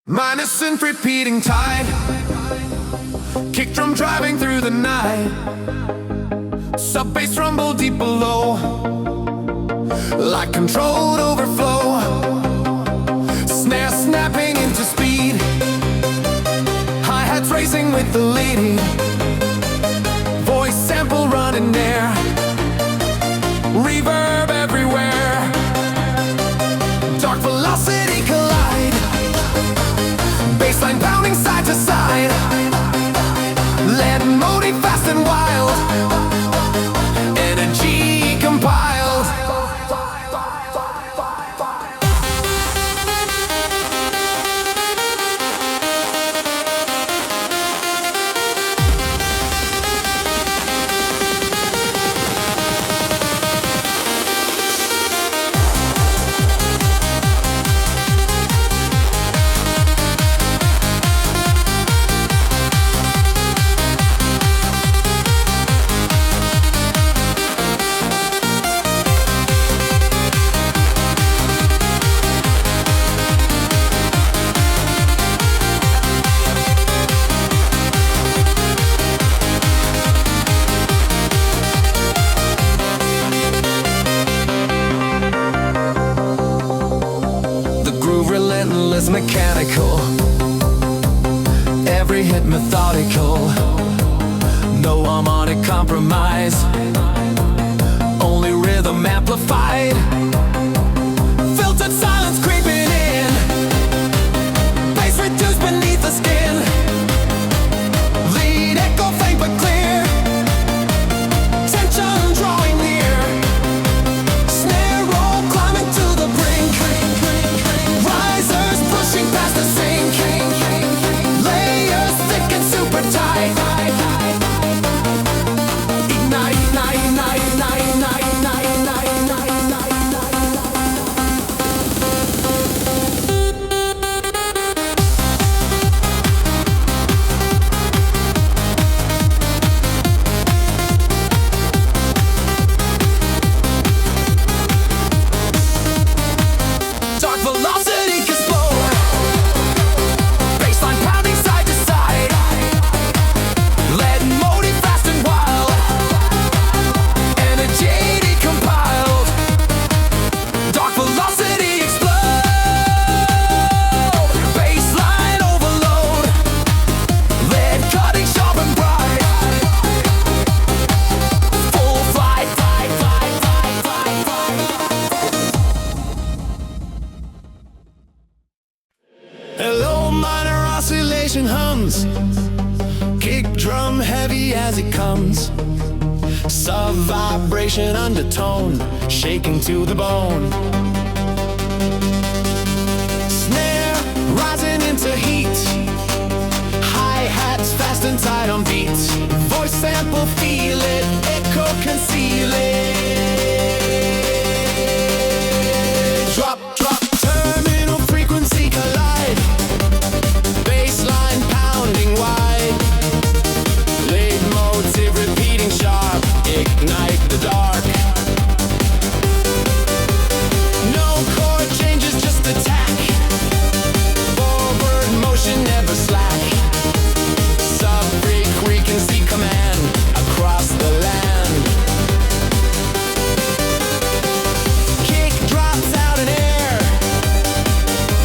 Minus and repeating tide, kick drum driving through the night, sub bass rumble deep below, like controlled overflow, snare snapping into speed, hi-hats racing with the lead, voice sample running there, reverb everywhere, dark velocity collide, bassline pounding side to side, lead motive fast and wild, energy compiled. Relentless, mechanical, every hit methodical, no harmonic compromise, only rhythm amplified, filtered silence creeping in, bass reduced beneath the skin, lead echo faint but clear, tension drawing near, snare roll climbing to the brink, risers pushing past the sink, layers thick and super tight, ignite, ignite, ignite, ignite, ignite, ignite, ignite, ignite, dark velocity explode, bassline pounding side to side, lead motive fast and wild, energy decompiled, dark velocity explode, bassline overload, lead cutting sharp and bright, full flight, flight, flight, flight, flight, flight. Hello, minor oscillation hums, kick drum heavy as it comes, sub vibration undertone, shaking to the bone, snare rising into heat, hi-hats fast and tight on beats, voice sample feel it, echo conceal it, drop, drop, terminal frequency collide, bassline pounding wide, lead motive repeating sharp, ignite the dark, no chord changes, just attack, forward motion never slack, sub-frequency command across the land, kick drops out in air,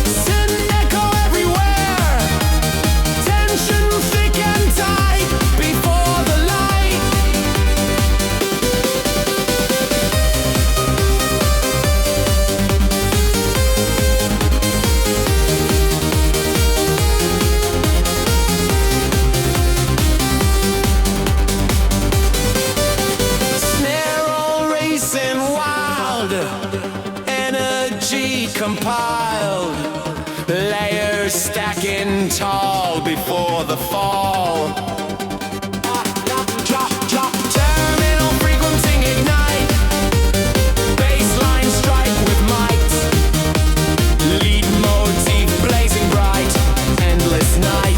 send echo everywhere, tension thick and tight before the light, snare roll racing wild, energy compiled, layers stacking tall before the fall, drop, drop, terminal frequency ignite, bassline strike with might, lead motif blazing bright, endless night.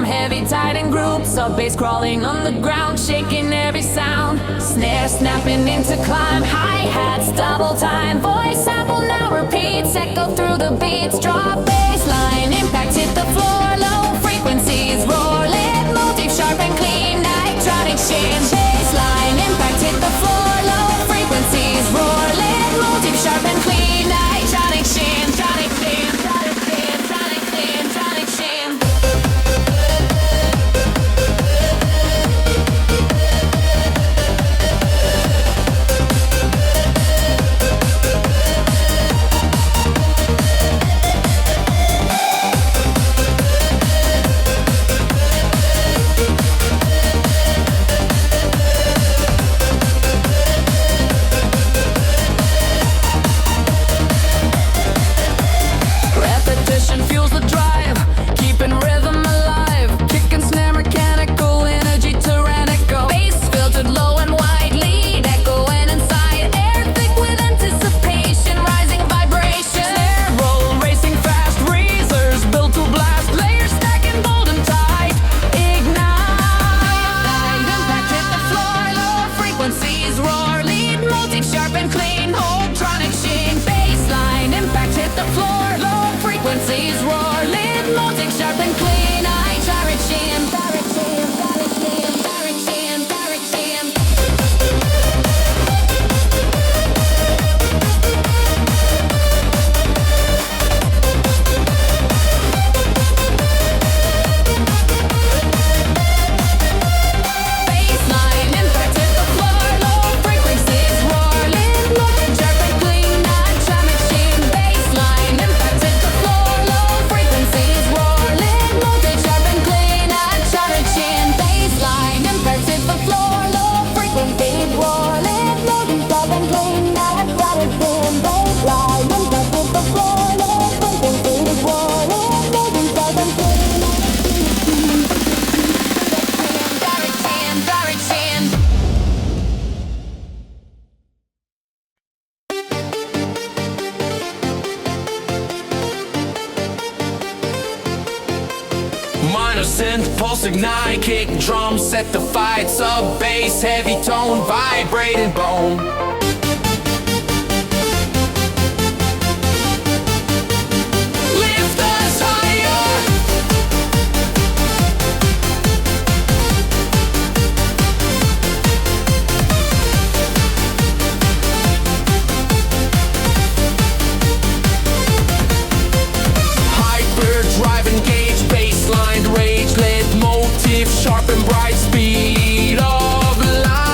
heavy, tight in groups. Of bass crawling on the ground, shaking every sound. Snare snapping into climb, hi-hats double time. Voice sample now repeats, echo through the beats. Drop bass line, impact hit the floor. Low frequencies roar, lit motif sharp and clean. Electronic sheen, bass line, impact hit the floor. Low frequencies roar, lit motif sharp and clean. Electronic sheen, tronic sheen, tronic sheen, tronic sheen, tronic sheen. Repetition fuels the drive, keeping rhythm alive. Kick and snare mechanical, energy tyrannical. Bass filtered low and wide, lead echoing inside. Air thick with anticipation, rising vibration. Snare roll racing fast, razors built to blast. Layers stacking bold and tight. Ignite, impact hit the floor. Low frequencies roar, lead motif sharp and clean. Electronic sheen, bassline, impact hit the floor. Low frequencies roar, lit motif sharp and clean. I direction, direction, direction, direction, direction. Bassline, impact hit the floor. Low frequencies roar, lit motif sharp and clean. I direction, bassline, impact hit the floor. Low frequencies roar, lit motif sharp and clean. I direction, bassline, impact hit the floor. Low frequencies roar, lit motif sharp and clean. I direction, bassline, impact hit the floor. Low frequencies roar, lit motif sharp and clean. Direction, direction. Minor synth, pulse ignite, kick drum, set the fight. Sub bass, heavy tone, vibrating bone. Lift us higher. Hyperdrive, engage, baseline, rage, lit motif, sharp and bright, speed of light.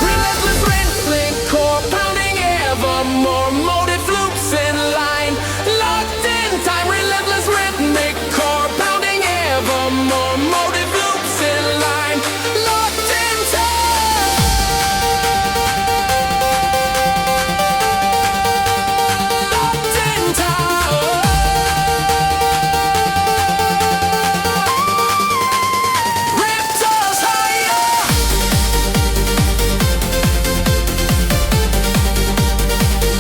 Relentless rhythmic core pounding evermore, motive loops in line, locked in time. Relentless rhythmic core pounding evermore, motive loops in line, locked in time. Locked in time. Ripped us higher.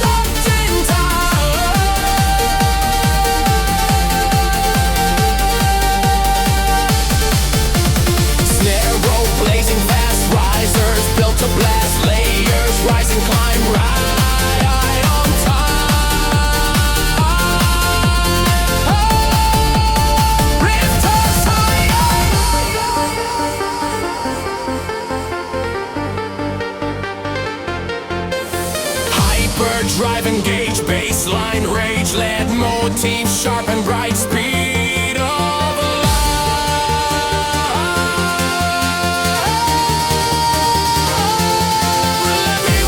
Locked in time. Snare roll blazing fast, risers built to blast. Layers rise and climb right on time. Ripped us higher. Hyperdrive, engage, baseline, rage, lead motif, sharp and bright, speed of light.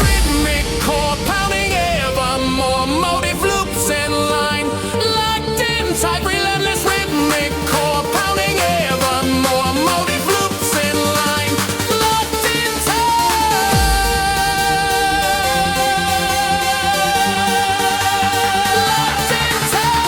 Rhythmic core pounding evermore, motive loops in line, locked in tight. Relentless rhythmic core pounding evermore, motive loops in line, locked in time. Locked in time.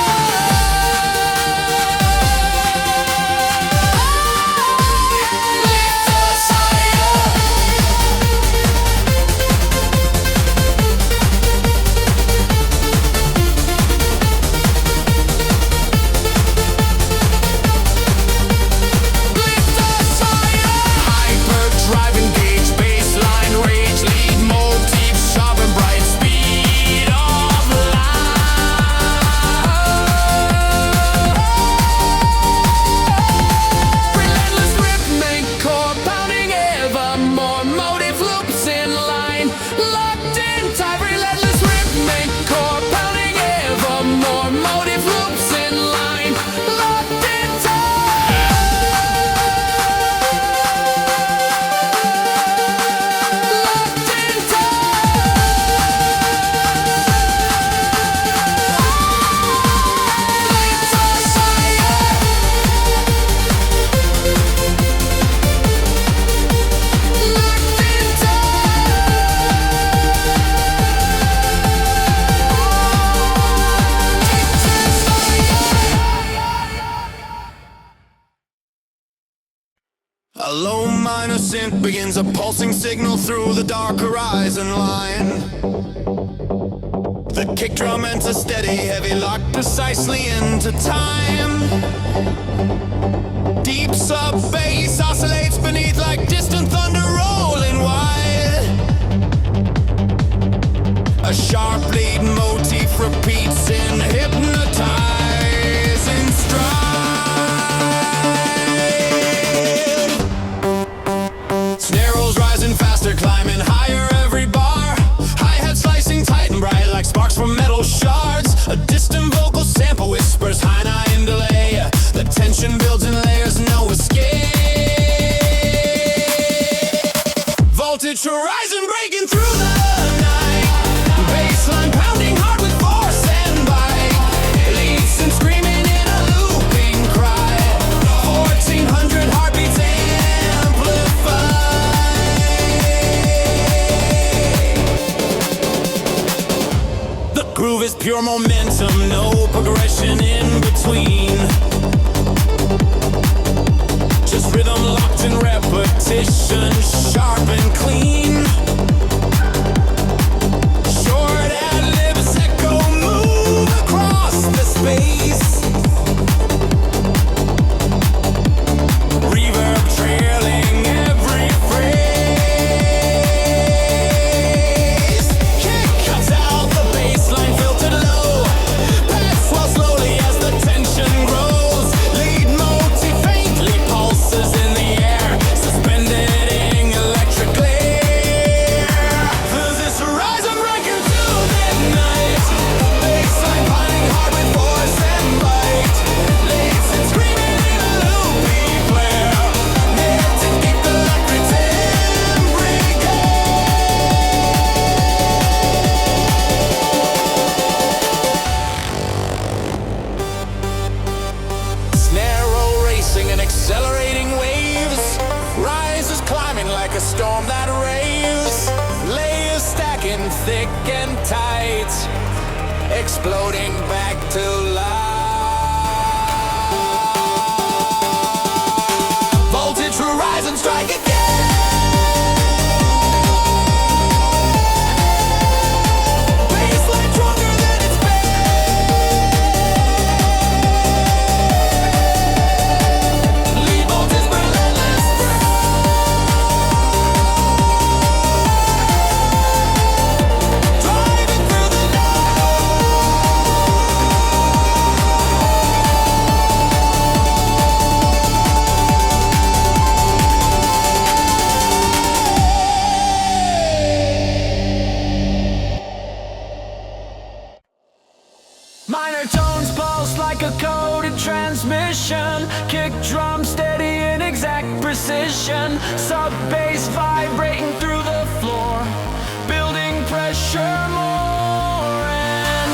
A low minor synth begins a pulsing signal through the dark horizon line. The kick drum enters steady, heavy lock precisely into time. Deep sub bass oscillates beneath like distant thunder rolling wide. A sharp lead motif repeats in hypnotizing stride. Snare rolls rising faster, climbing higher every bar. Hi-hat slicing tight and bright like sparks from metal shards. A distant vocal sample whispers high nine in delay. The tension builds in layers, no escape. Voltage horizon breaking through the night. Bassline pounding hard with force and bite. Leads and screaming in a looping cry. 1400 heartbeats amplified. The groove is pure momentum, no progression in between. Just rhythm locked in repetition, sharp and clean. Short ad-libs echo move across the space. Reverb trailing every phrase. Kick cuts out the bassline filtered low. Pads swell slowly as the tension grows. Lead motif faintly pulses in the air, suspended in electric glare. This horizon breaker to midnight. Bassline pounding hard with force and bite. Leads and screaming in a loopy flare. Here to keep the electric Snare roll racing and accelerating waves. Rises climbing like a storm that raves. Layers stacking thick and tight. Exploding back to life. Voltage horizon strike again. Bassline stronger than its best. Lead voltage relentless. Driving through the minor tones pulse like a coded transmission. Kick drum steady in exact precision. Sub bass vibrating through the floor. Building pressure more and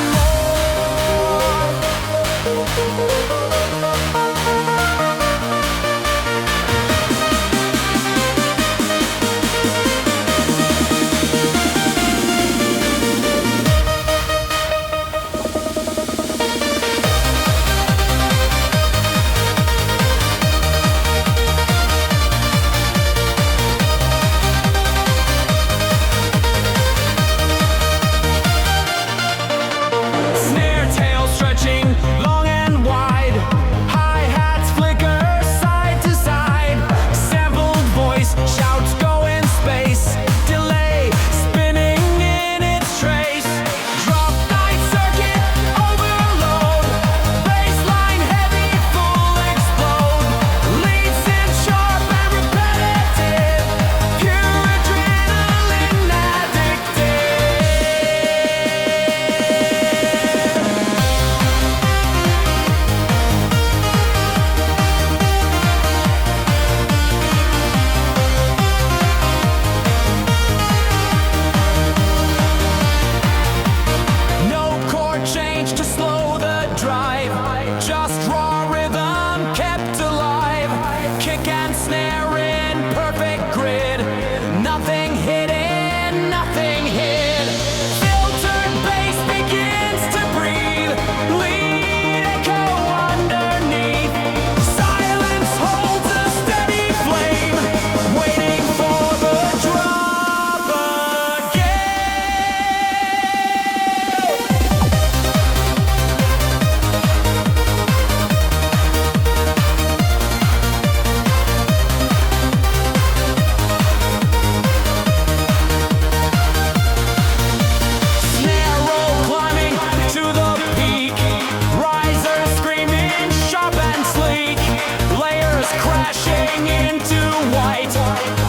marching into white,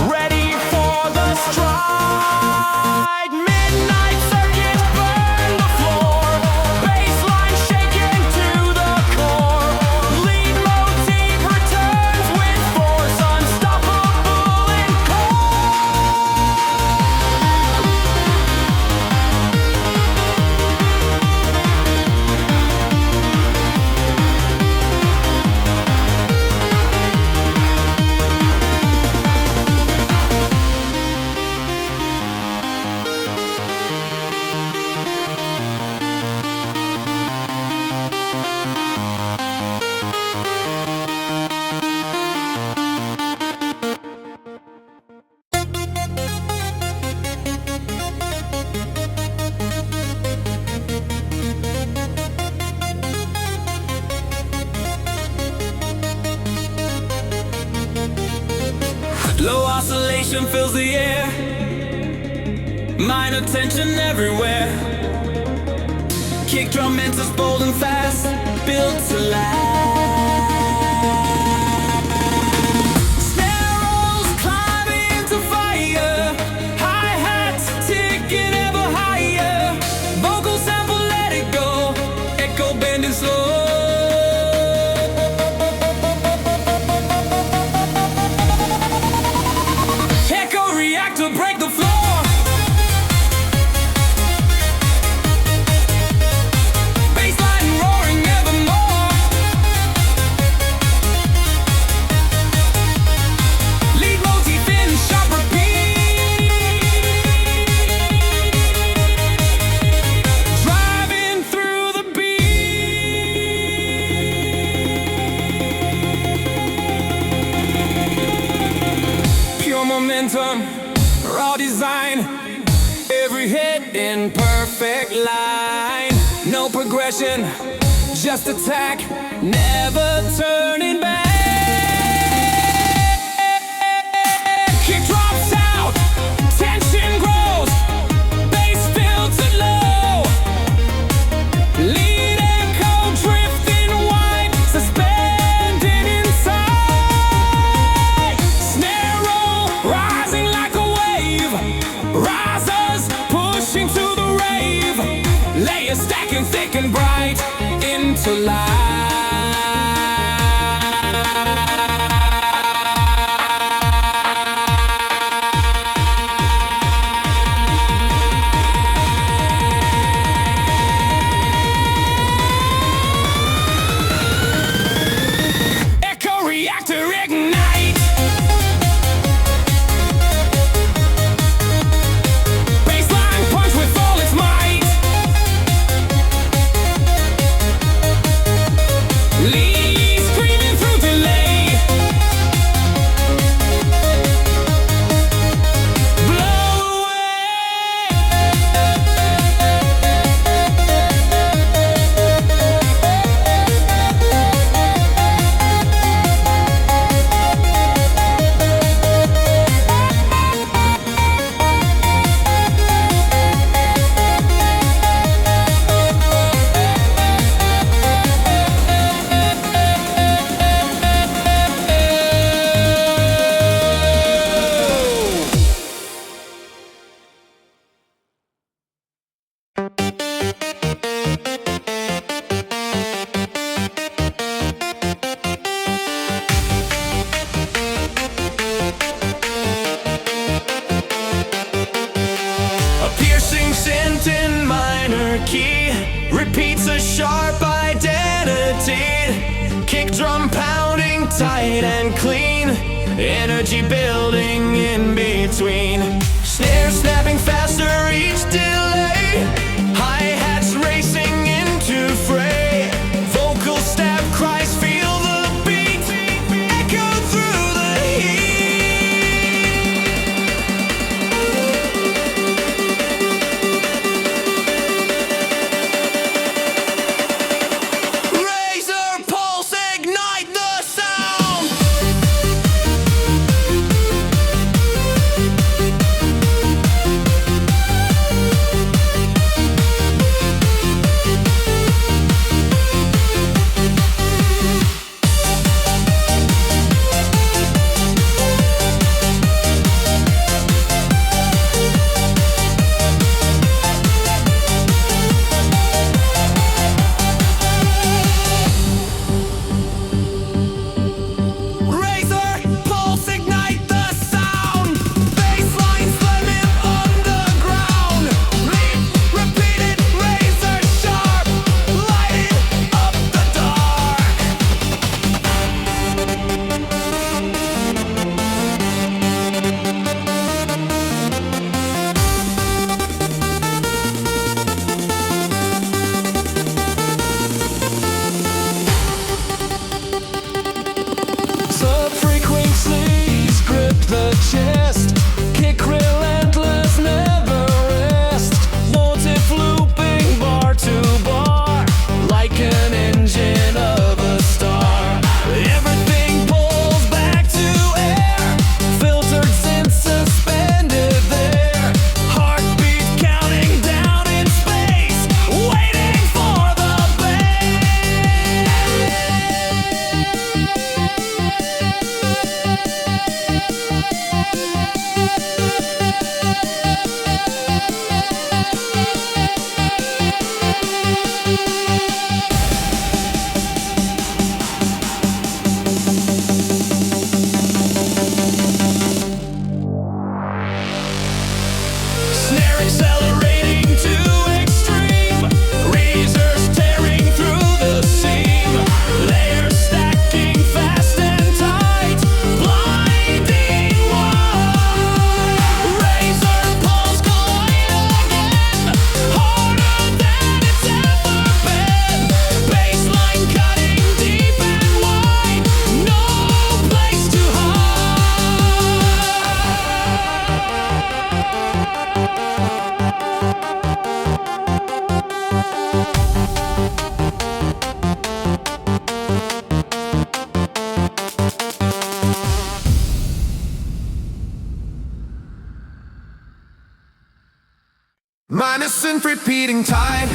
ready for the stride. Midnight circuits burn the floor, bassline shaking to the core. Lead motif returns with force, unstoppable and low oscillation fills the air, minor tension everywhere. Kick drum enters bold and fast, built to last. Snare rolls climbing into fire, hi-hats ticking ever higher. Vocal sample let it go, echo bending slow. To break the floor, bassline roaring evermore. Lead motif in sharp repeat, driving through the beat. Pure momentum, raw design, every hit in perfect line. No progression, just attack, never turning back. Kick drops out, tension grows, bass filtered low. Lead echo drifting wide, suspended inside. Snare roll rising like a wave, risers pushing to the rave. Layers stacking thick and bright into life. Echo reactor ignite. Bassline punch with all its might. Lead screaming through delay. Blow away. A piercing scent in minor key repeats a sharp identity. Kick drum pounding tight and clean, energy building in between. Snare snapping faster each delay, hi-hats racing into fray. Vocal stab cries feel the beat, echo through the heat. Razor pulse ignite the sound. persistent repeating tide.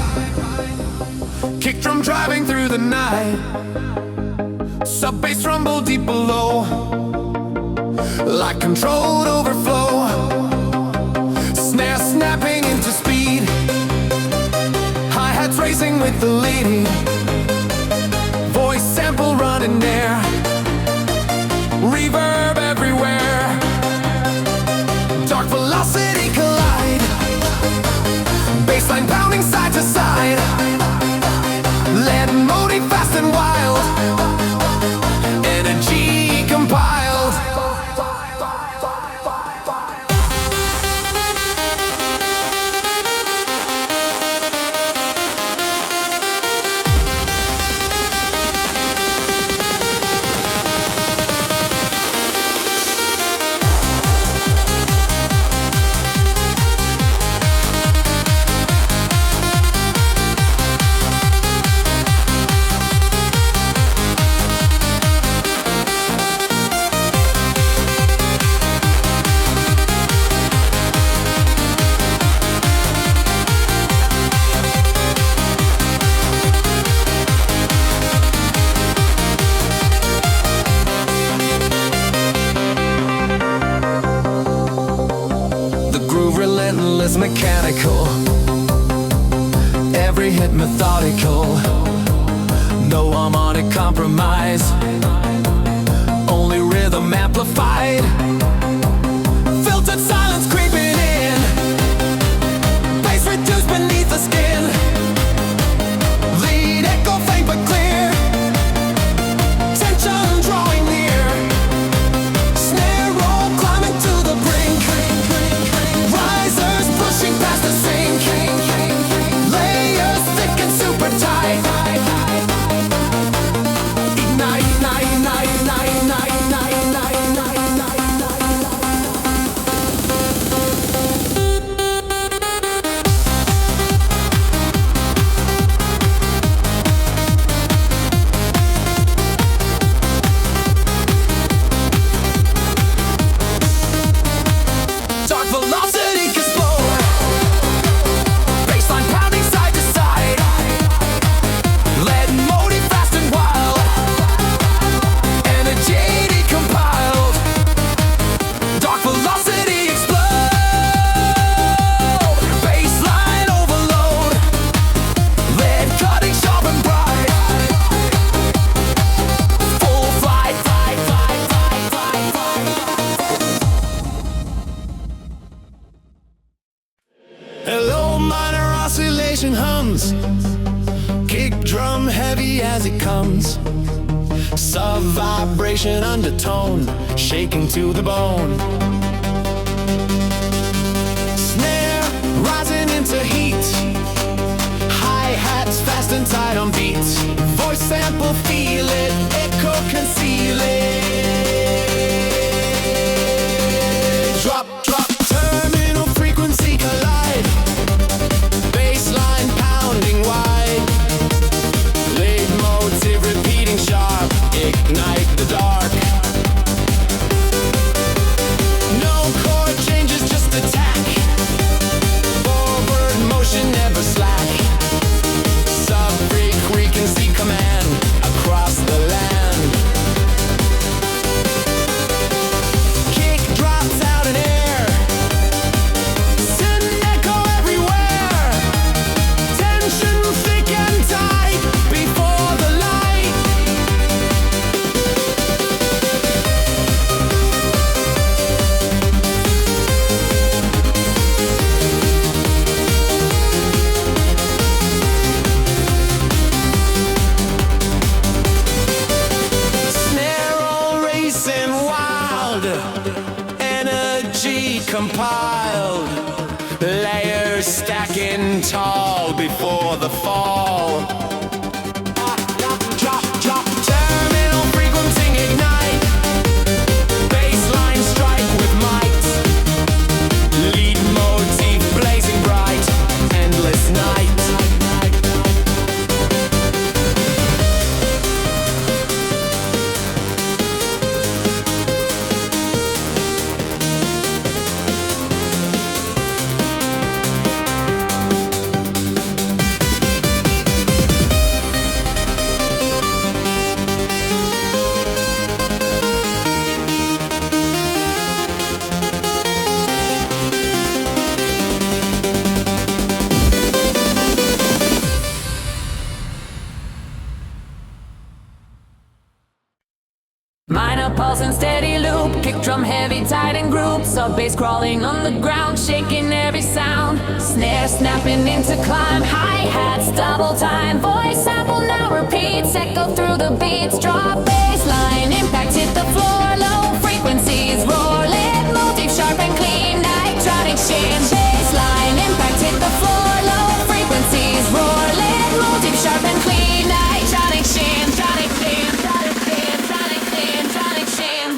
Kick drum driving through the night. Sub bass rumble deep below, like controlled overflow. Snare snapping into speed, hi-hats racing with the lead. Voice sample running there, reverb everywhere. Dark velocity collide, bassline pounding side to side. Lead motive fast and wild, energy compiled. Relentless, mechanical, every hit methodical, no harmonic compromise, only rhythm amplified. Filtered silence creeping in, bass reduced beneath the skin. Lead echo faint but clear, tension drawing near. Snare roll climbing to the brink, risers pushing past the sink. Layers thick and super tight. Ignite, ignite, ignite, ignite, ignite, ignite, ignite, ignite, dark velocity explode, bassline pounding side to side. Lead motive fast and wild, energy decompiled. Dark velocity explode, bassline overload. Lead cutting sharp and bright. Full flight, flight, flight, flight, flight, flight. Hello, minor oscillation hums. Kick drum heavy as it comes. Sub vibration undertone, shaking to the bone. Snare rising into heat, hi-hats fast and tight on beats. Voice sample feel it, echo conceal it. Drop, drop, terminal frequency collide. Bassline pounding wide, lead motive repeating sharp. Ignite the dark. No chord changes, just attack. Forward motion never slack. Sub-frequency command across the land. Kick drops out in air, send echo everywhere. Tension thick and tight before the light. Snare roll racing wild, energy compiled. Layers stacking tall before the fall. Drop, drop, terminal frequency ignite. Bassline strike with might. Lead motif blazing bright. Endless night. Drum heavy, tight in groups, sub bass crawling on the ground, shaking every sound. Snare snapping into climb, hi-hats double time. Voice sample now repeats, echo through the beats. Drop bass line, impact hit the floor. Low frequencies roar, lead motif sharp and clean. Electronic sheen, bass line, impact hit the floor. Low frequencies roar, lead motif sharp and clean. Electronic sheen, tronic sheen, tronic sheen, tronic sheen, tronic sheen.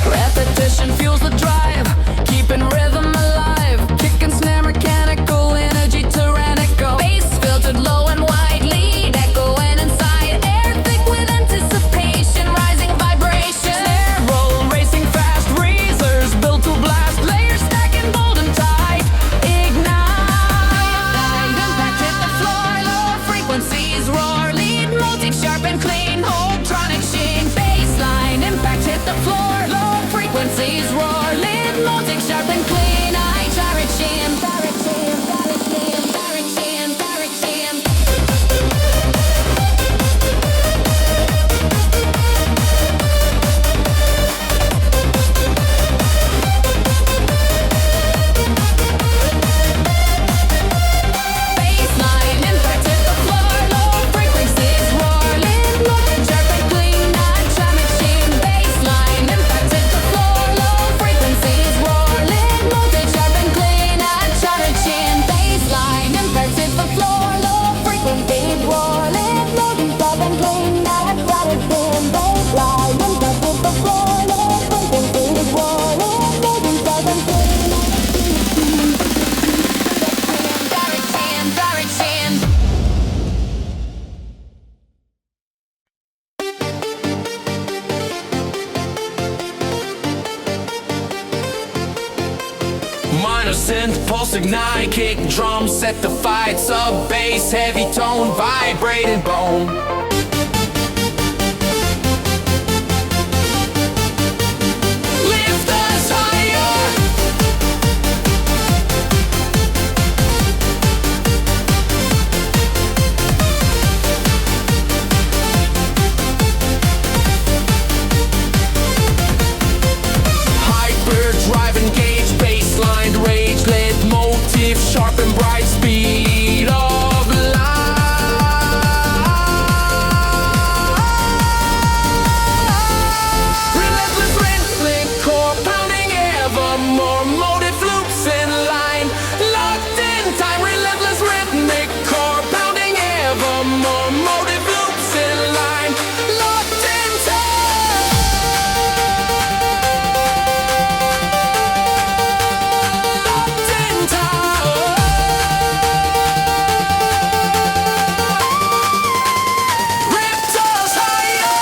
Repetition fuels the drive, keeping rhythm alive. Kick and snare mechanical, energy tyrannical. Bass filtered low and wide, lead echoing inside. Air thick with anticipation, rising vibration. Snare roll racing fast, razors built to blast. Layers stacking bold and tight, ignite. Impact hit the floor, low frequencies roar. Lead motif sharp and clean, electronic sheen. Bassline, impact hit the floor. Frequencies roar, lead motif sharp and clean. I direction, direction, direction, direction, direction. Bassline, impact hit the floor. Low frequencies roar, lead motif sharp and clean. I direction, bassline, impact hit the floor. Low frequencies roar, lead motif sharp and clean. I direction, bassline, impact hit the floor. Low frequencies roar, lead motif sharp and clean. I direction, bassline, impact hit the floor. Low frequencies roar, lead motif sharp and clean. Direction, direction. Minor synth, pulse ignite, kick drum, set the fight. Sub bass, heavy tone, vibrating bone. Lift us higher. Hyperdrive, engage, baseline, rage, lead motif, sharp and bright, speed of light. Relentless rhythmic core pounding evermore, motive loops in line, locked in time. Relentless rhythmic core pounding evermore, motive loops in line, locked in time. Locked in time. Ripped us higher.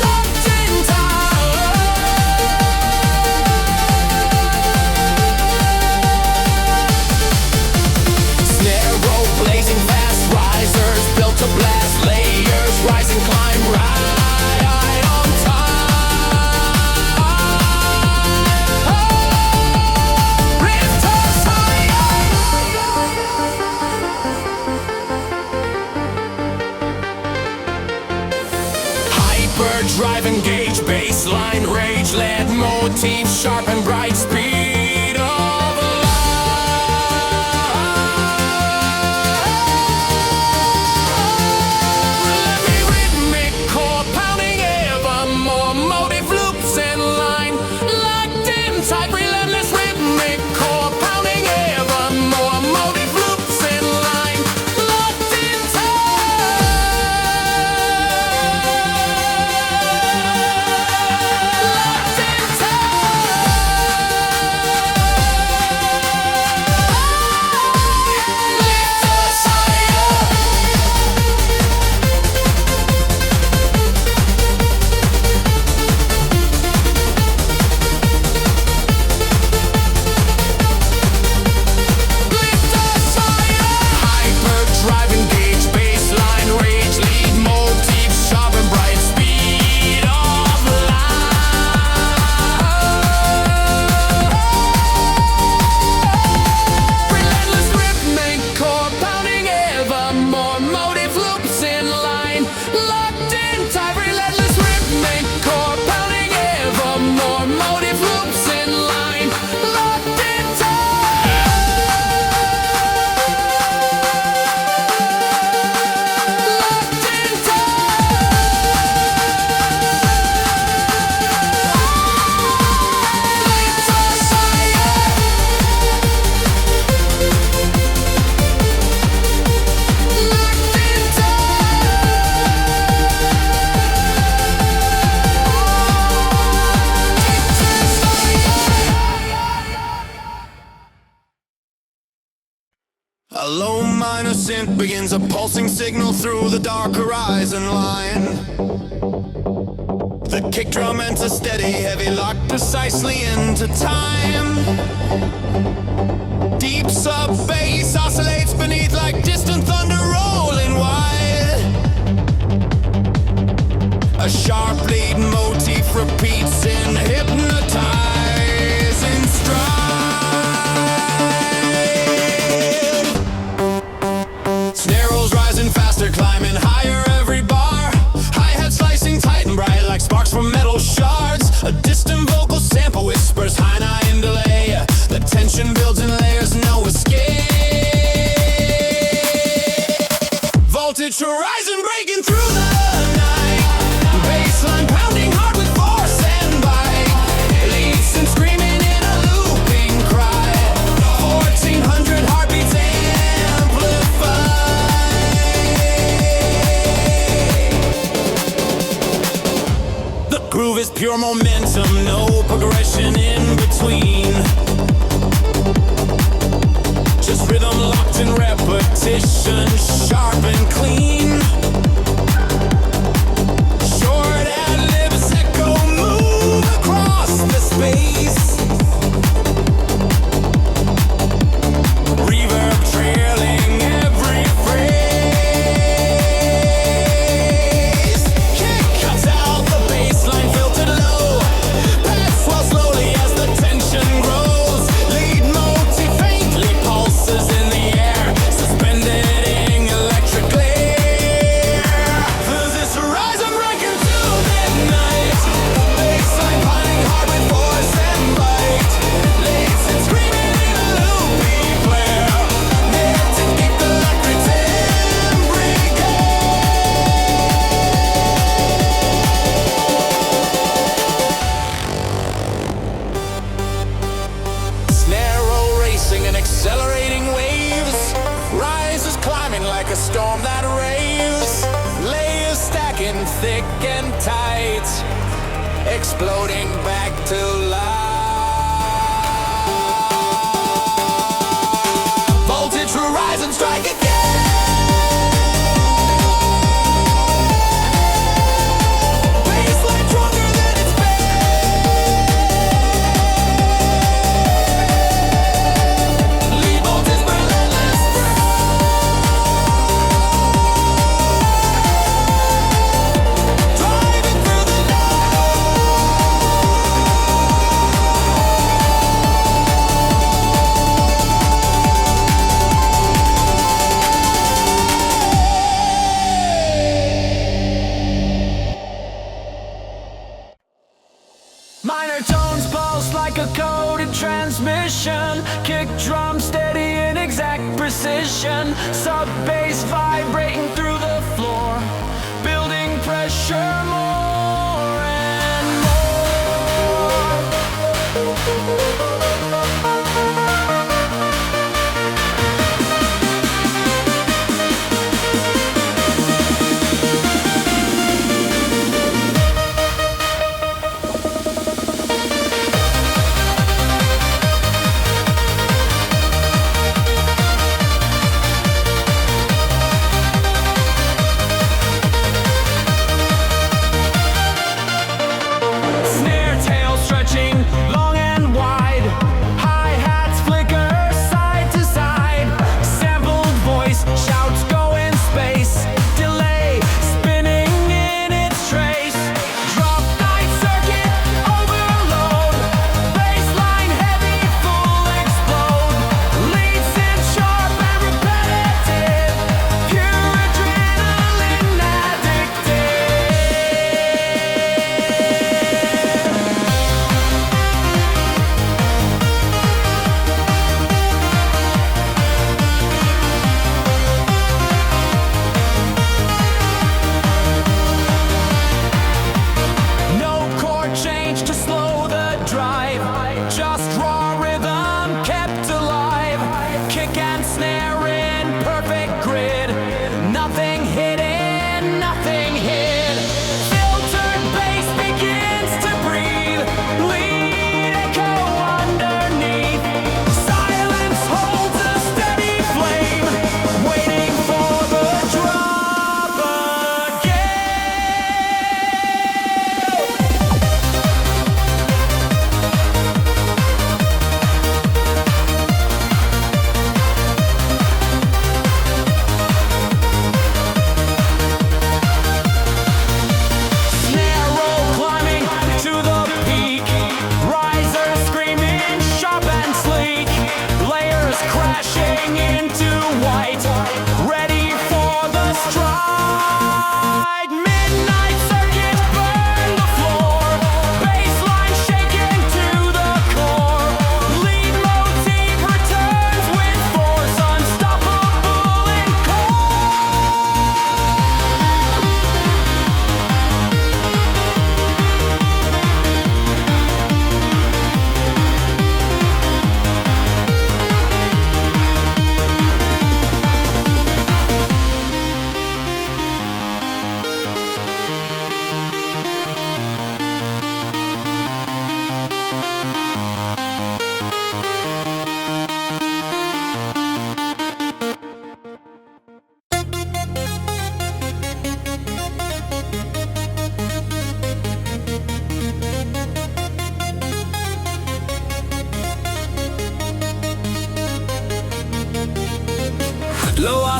Locked in time. Snare roll blazing fast, risers built to blast. Layers rising, climb right on time. Ripped us higher. Hyperdrive, engage, baseline, rage, lead motif, sharp and bright, speed of light. Rhythmic core pounding evermore, motive loops in line, locked in tight. Relentless rhythmic core pounding evermore, motive loops in line, locked in time. Locked in time. low minor synth begins a pulsing signal through the dark horizon line. The kick drum enters steady, heavy, locked precisely into time. Deep sub bass oscillates beneath like distant thunder rolling wide. A sharp lead motif repeats in hypnotizing stride. Snare rolls rising faster, climbing higher every bar. Hi-hat slicing tight and bright like sparks from metal shards. A distant vocal sample whispers high nine in delay. The tension builds in layers, no escape. Voltage horizon breaking through the night. Bassline pounding hard with force and bite. Leads and screaming in a looping cry. 1400 heartbeats amplified. The groove is pure momentum, no progression in between. Just rhythm locked in repetition, sharp and clean. Short ad-libs echo move across the space. Reverb trailing every phrase. Kick cuts out the bassline filtered low. Pads swell slowly as the tension grows. Lead motif faintly pulses in the air, suspended in electric glare. There's this horizon breaking through midnight. Bassline pining hard with force and bite. Leads and screaming in a loopy flare. There to keep the electric Snare roll racing and accelerating waves. Rises climbing like a storm that raves. Layers stacking thick and tight. Exploding back to life. Voltage horizon strike again. Bassline stronger than it's been. Lead voltage relentless. Driving through the minor tones pulse like a coded transmission. Kick drum steady in exact precision. Sub bass vibrating through the floor, building pressure more and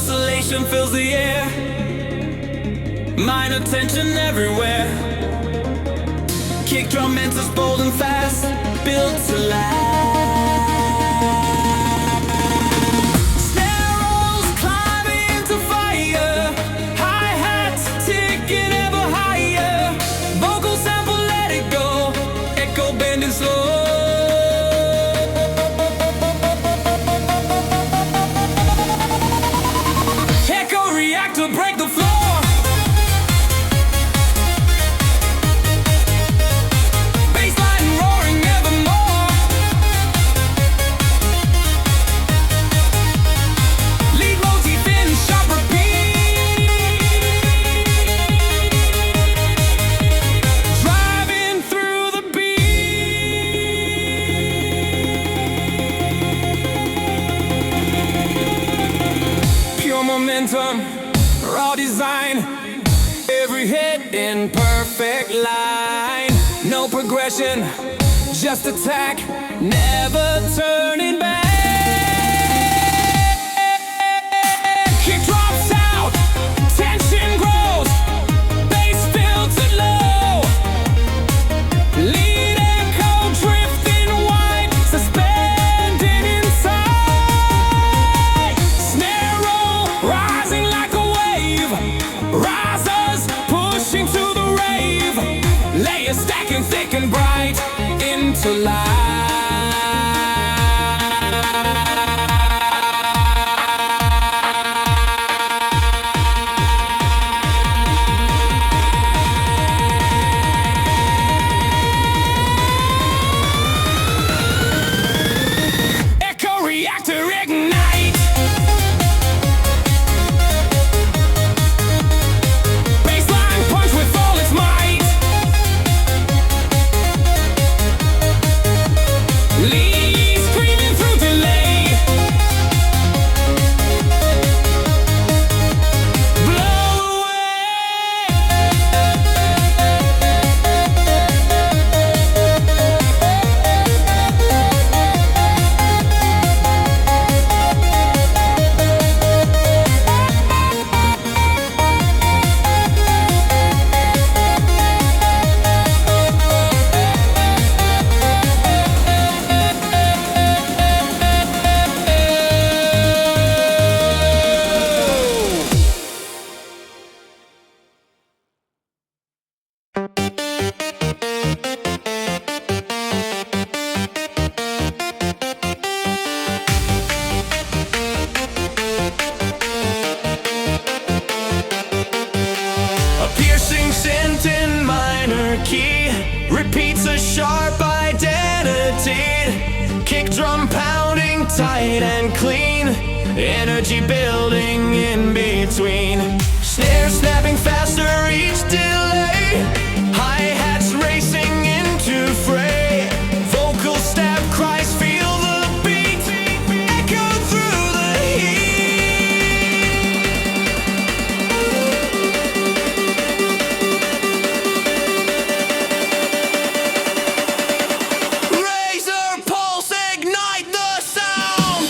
oscillation fills the air. Minor tension everywhere. Kick drum enters bold and fast, built to last. Snare rolls climbing into fire. Hi-hats ticking ever higher. Vocal sample, let it go. Echo bending slow. Echo reactor, break the floor. Momentum, raw design, every hit in perfect line. No progression, just attack, never turning back. Kick drops out, tension grows, bass filtered low. Lead echo drifting wide, suspended inside. Snare roll rising like a wave, risers pushing to the rave. Layers stacking thick and bright into life. Echo reactor ignite. Bassline punch with all its might. Lead screaming through delay. Blow away. A piercing scent in minor key repeats a sharp identity. Kick drum pounding tight and clean, energy building in between. Snare snapping faster each delay. Hi-hats racing into fray. Vocal stab cries, feel the beat, echo through the razor pulse, ignite the sound.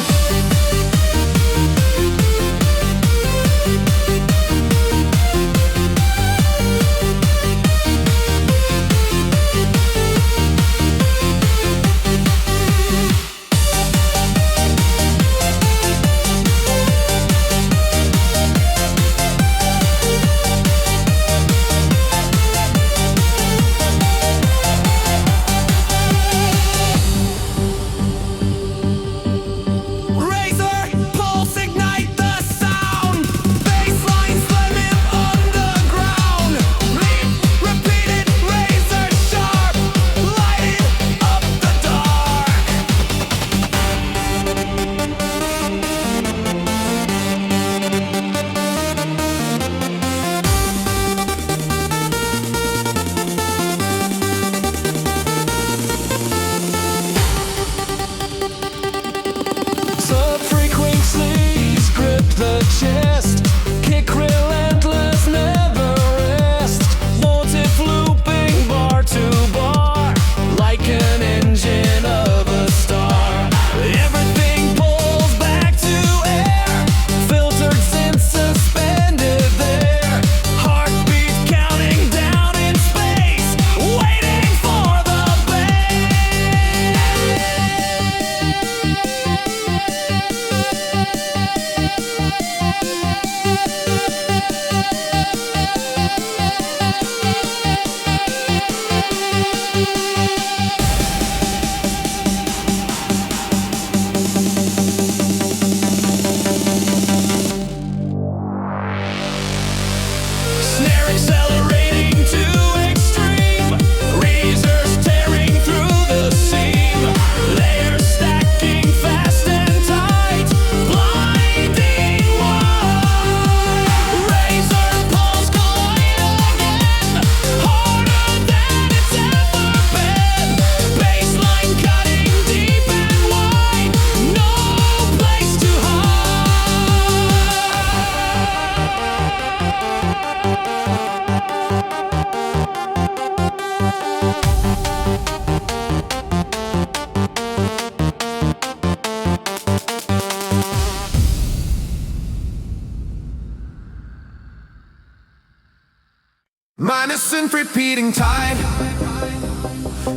repeating tide.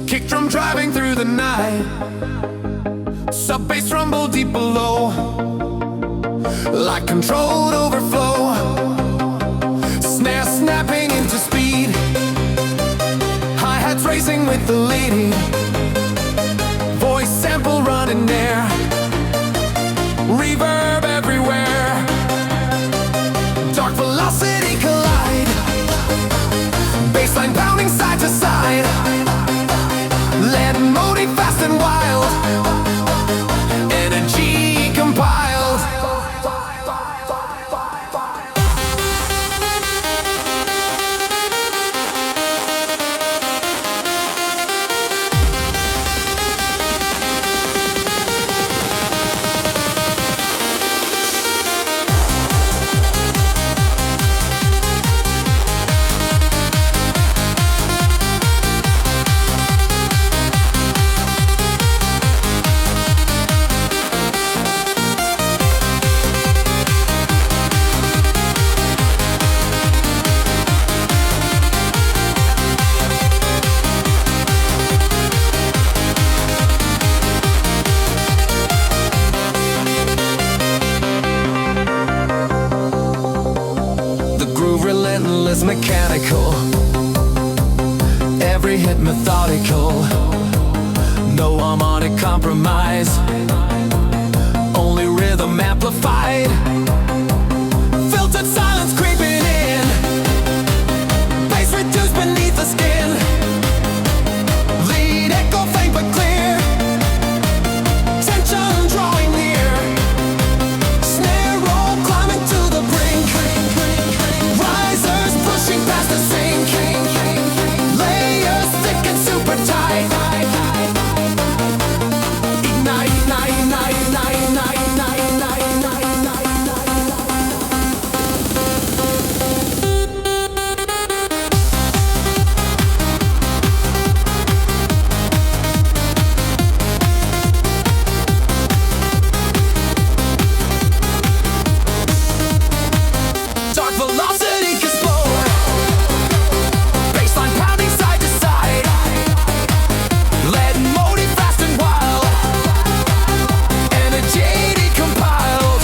Kick drum driving through the night. Sub bass rumble deep below, like controlled overflow. Snare snapping into speed. Hi-hats racing with the leading. Voice sample running there. Reverb everywhere. Dark velocity collide. Bassline pounding side to side. Lead motive fast and wild. Energy compiled. Relentless, mechanical. Every hit methodical. No harmonic compromise. Only rhythm amplified. Filtered silence creeping in. Bass reduced beneath the skin. Lead echo faint but clear. Tension drawing near. Snare roll climbing to the brink. Risers pushing past the sink. Layers thick and super tight. Ignite, ignite, ignite, ignite, ignite, ignite, ignite, ignite, Dark velocity explode. Bassline pounding side to side. Lead motive fast and wild. Energy decompiled.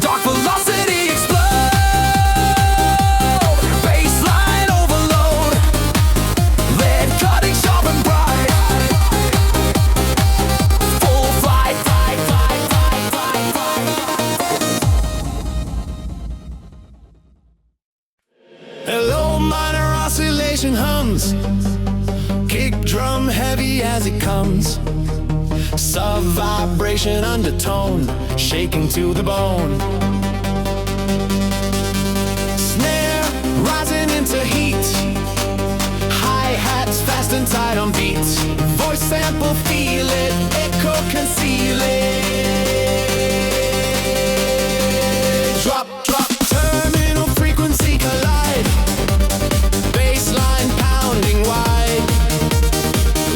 Dark velocity explode. Bassline overload. Lead cutting sharp and bright. Full flight. Hello, minor oscillation hums. Kick drum heavy as it comes. Sub vibration undertone, shaking to the bone. Snare rising into heat. Hi-hats fast and tight on beats. Voice sample feel it, echo conceal it. Drop, drop, terminal frequency collide. Bassline pounding wide.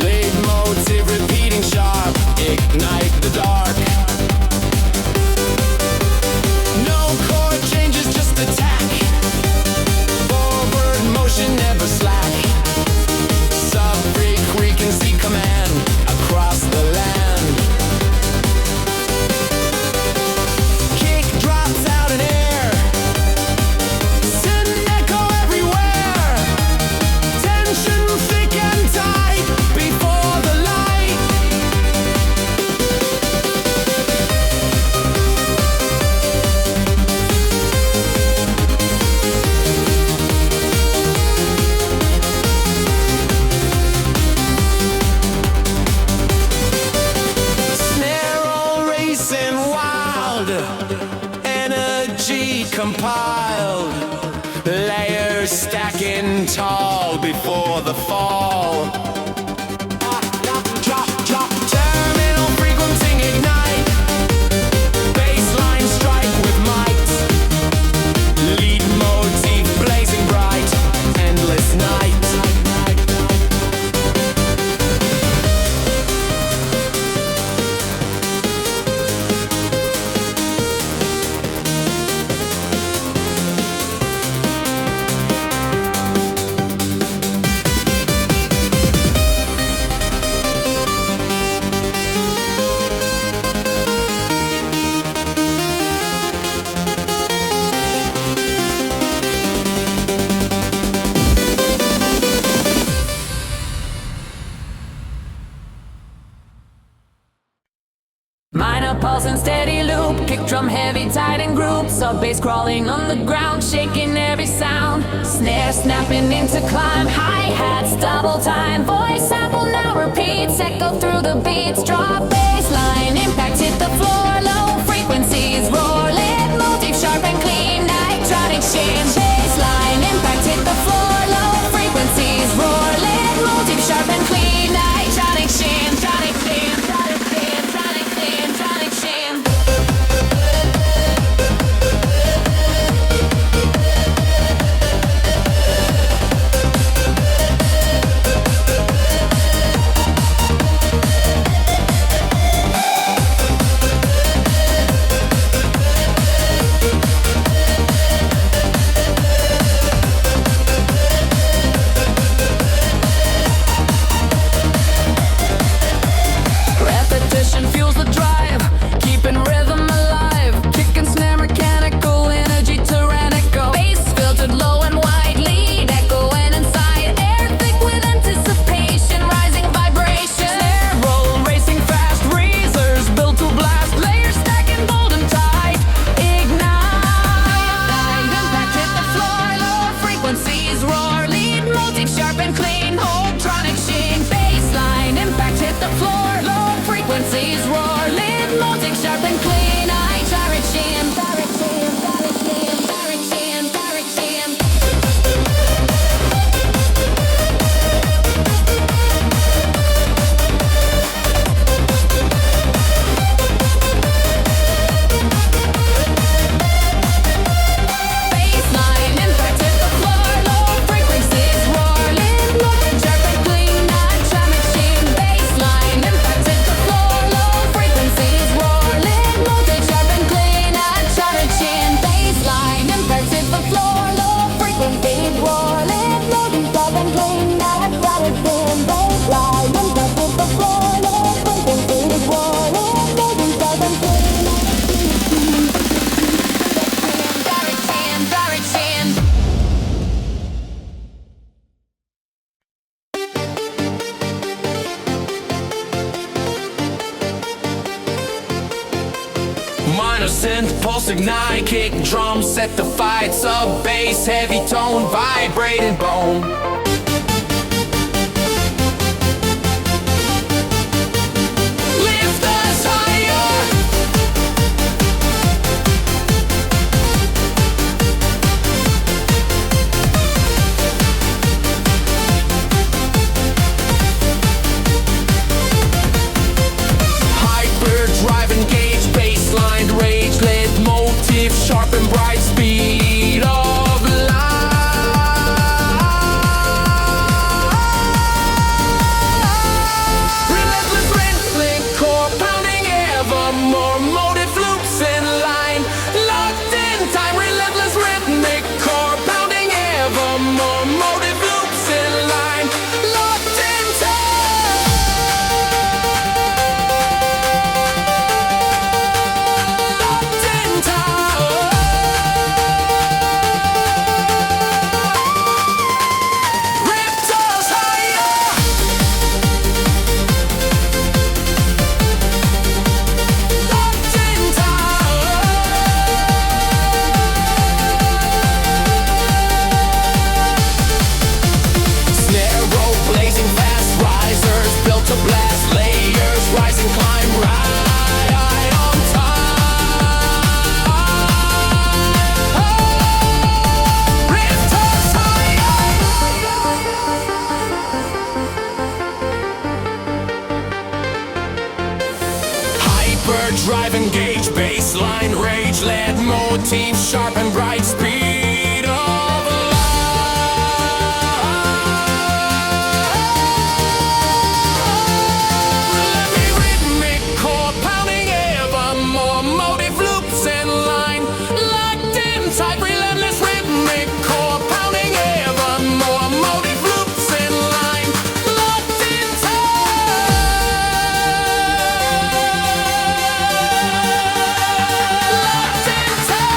Lead motive repeating sharp. Ignite the dark. No chord changes, just attack. Forward motion never slack. Sub-frequency command across the land. Kick drops out in air. Send echo everywhere. Tension thick and tight before the light. Snare roll racing wild. Energy compiled. Layers stacking tall before the fall. Drop, drop, terminal frequency ignite. Bassline strike with might. Lead motif blazing bright. Endless night. pulse in steady loop. Kick drum heavy, tight in group. Sub bass crawling on the ground, shaking every sound. Snare snapping into climb, hi-hats double time. Voice sample now repeats, echo through the beats. Drop bass line, impact hit the floor. Low frequencies roar, lead motif sharp and clean. Electronic sheen, bass line, impact hit the floor. Low frequencies roar, lead motif sharp and clean. Electronic sheen, tronic sheen, tronic sheen, tronic sheen, tronic sheen. Repetition fuels the drive, keeping rhythm alive. Kick and snare mechanical, energy tyrannical. Bass filtered low and wide, lead echoing inside. Air thick with anticipation, rising vibration. Snare roll racing fast, razors built to blast. Layers stacking bold and tight, ignite. Impact hit the floor, lower frequencies roar. Lead motif sharp and clean, hold tronic sheen. Baseline, impact hit the floor, lower frequencies roar. Lead motif sharp and clean. I direct sheen, direct sheen, direct sheen, direct sheen, direct sheen. Baseline, impact hit the floor, lower frequencies roar. Lead motif sharp and clean. I direct sheen. Baseline, impact hit the floor, lower frequencies roar. Lead motif sharp and clean. I direct sheen. Baseline, impact hit the floor, lower frequencies roar. Lead motif sharp and clean. I direct sheen. Baseline, impact hit the floor, lower frequencies roar. Lead motif sharp and clean. Direct sheen, direct sheen. Minor synth, pulse ignite, kick drum, set the fight. Sub bass, heavy tone, vibrating bone. Lift us higher. Hyper drive, engage, baseline, rage, lead motif, sharp and bright, speed of light. Relentless rhythmic core pounding ever more. Motive loops in line, locked in time. Relentless rhythmic core pounding ever more. Motive loops in line, locked in time. Locked in time. Ripped us higher. Locked in time. Snare roll blazing fast, risers built to blast. Layers rising, climb right on time. Lift us higher. Hyper drive, engage, baseline, rage, lead motif, sharp and bright, speed of light. Let me rhythmic core pounding ever more. Motive loops in line, locked in tight. Relentless rhythmic core pounding ever more. Motive loops in line, locked in time. Locked in time.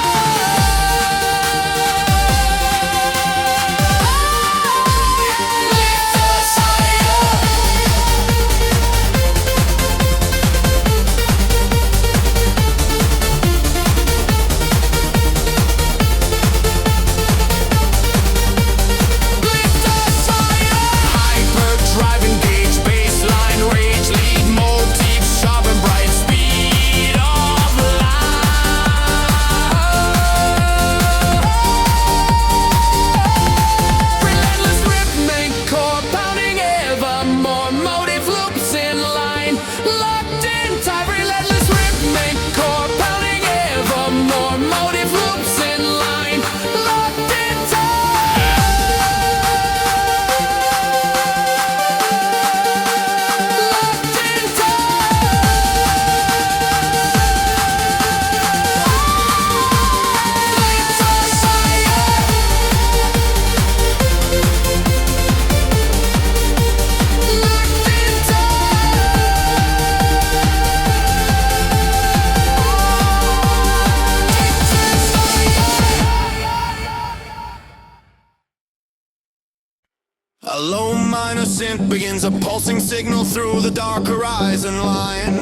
movement begins, a pulsing signal through the dark horizon line.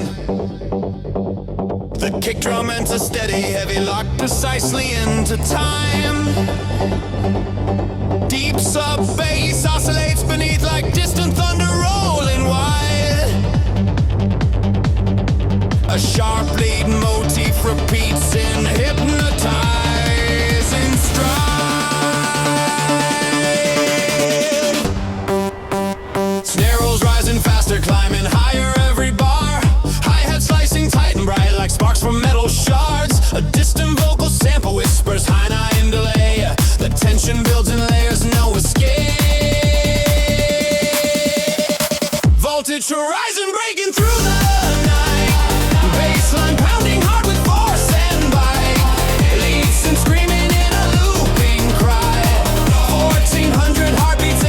The kick drum enters steady, heavy, locked precisely into time. Deep sub-bass oscillates beneath like distant thunder rolling wide. A sharp lead motif repeats in hypnotizing stride. Snare rolls rising faster, climbing higher every bar. Hi-hat slicing tight and bright like sparks from metal shards. A distant vocal sample whispers high nine in delay. The tension builds in layers, no escape. Voltage horizon breaking through the night. Bassline pounding hard with force and bite. Leads and screaming in a looping cry. 1400 heartbeats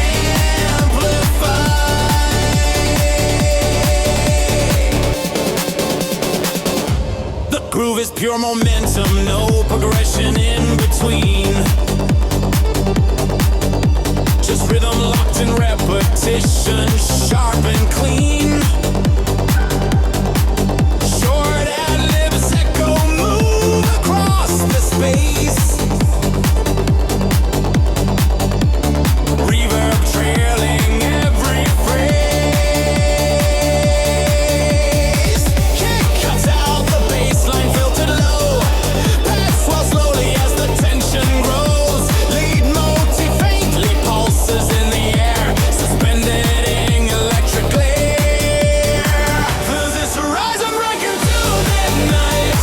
amplified. The groove is pure momentum, no progression in between. Just rhythm locked in repetition, sharp and clean. Short ad-libs echo move across the space. Reverb trailing every phrase. Kick cuts out the bassline filtered low. Pads swell slowly as the tension grows. Lead motif faintly pulses in the air, suspended in electric glare. There's this horizon breaking through midnight.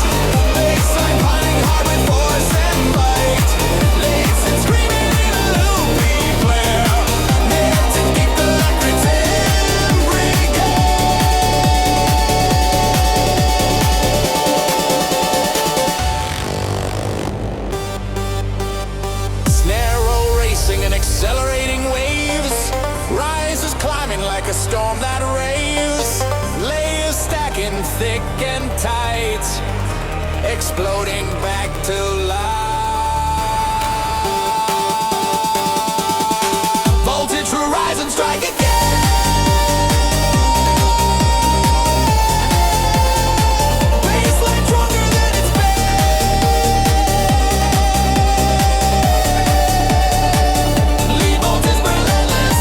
Bassline piling hard with force and bite. Leads and screaming in a loopy flare. Meant to keep the electric snare roll racing and accelerating waves. Rises climbing like a storm that raves. Layers stacking thick and tight, exploding back to life. Voltage horizon strike again. Bassline stronger than it's been. Lead voltage relentless.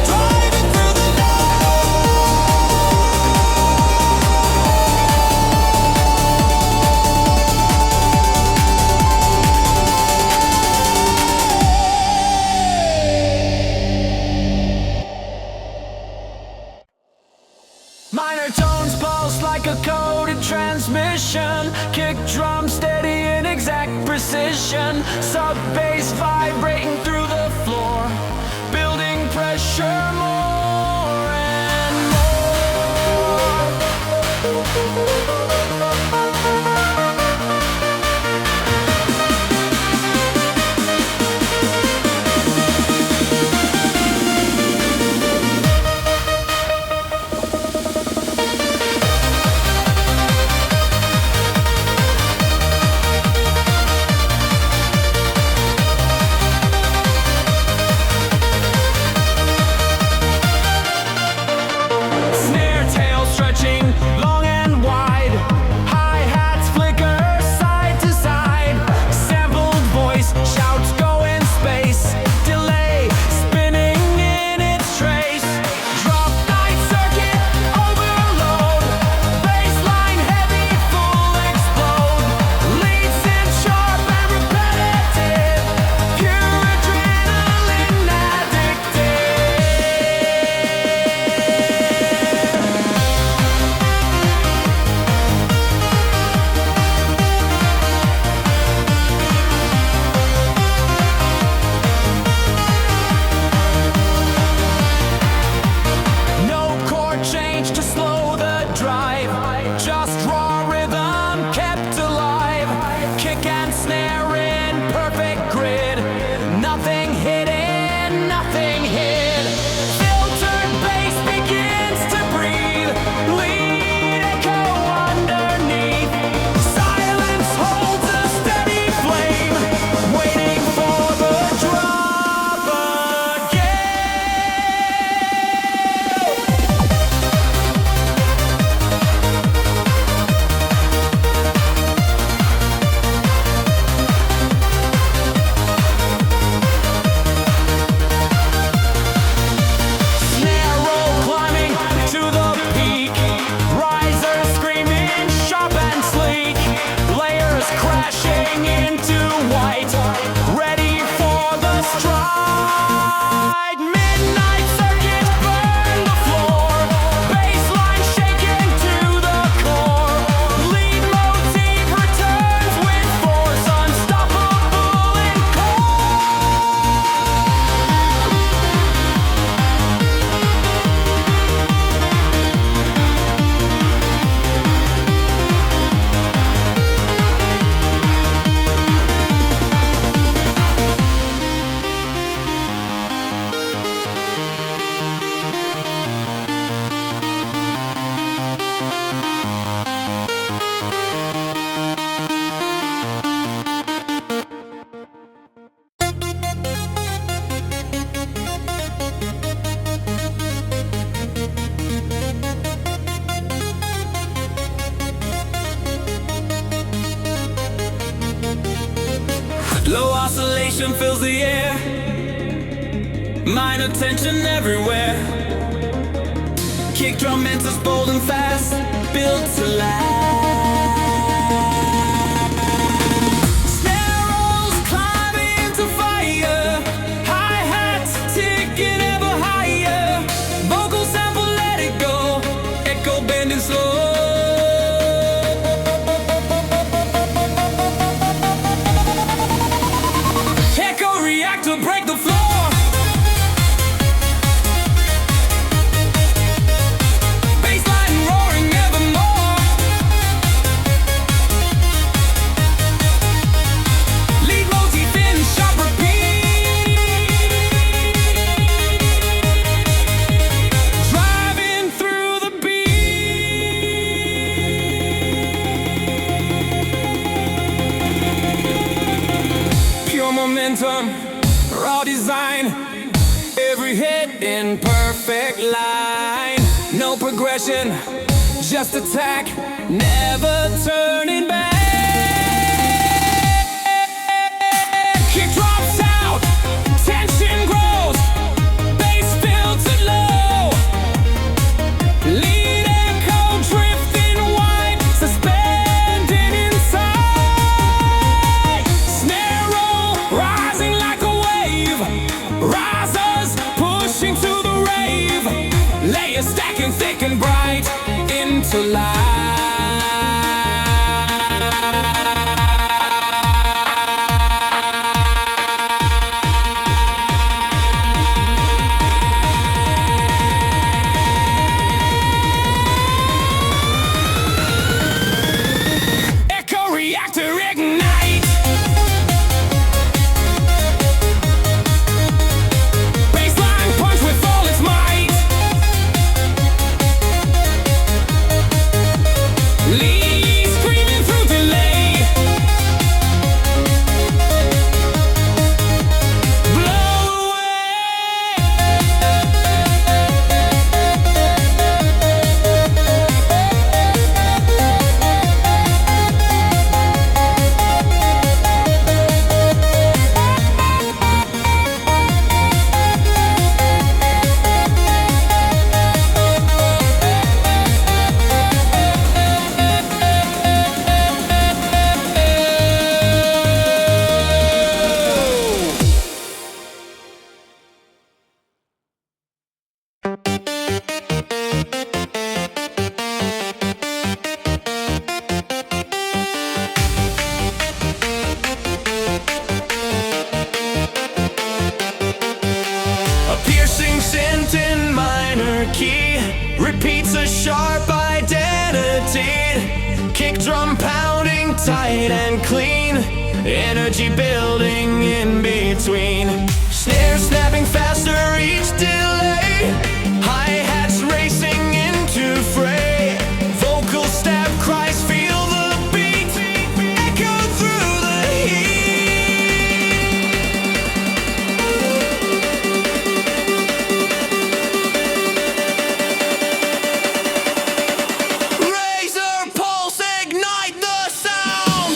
Driving through the minor tones pulse like a coded transmission. Kick drum steady in exact precision. Sub bass vibrating through the floor, building pressure more and oscillation fills the air. Minor tension everywhere. Kick drum enters bold and fast, built to last. Snare rolls climb into fire. Hi-hats ticking ever higher. Vocal sample let it go. Echo bending slow. Echo reactor break the floor. Momentum, raw design, every hit in perfect line. No progression, just attack, never turning back. Kick drops out, tension grows, bass filtered low. Lead echo drifting wide, suspended inside. Snare roll rising like a wave, risers pushing to the rave. Layers stacking thick and bright into life. Echo reactor ignite. Bassline punch with all its might. Lead screaming through delay. Blow away. A piercing scent in minor key repeats a sharp identity. Kick drum pounding tight and clean, energy building in between. Snare snapping faster each delay. Hi-hats racing into fray. Vocal stab cries feel the beat, echo through the razor pulse ignite the sound.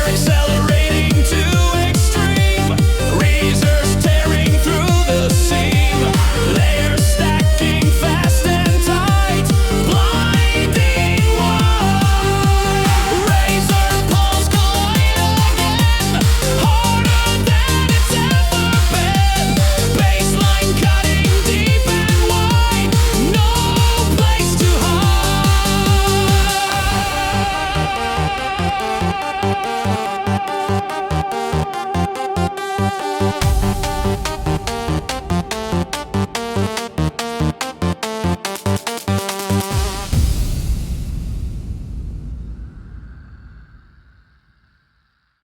accelerate.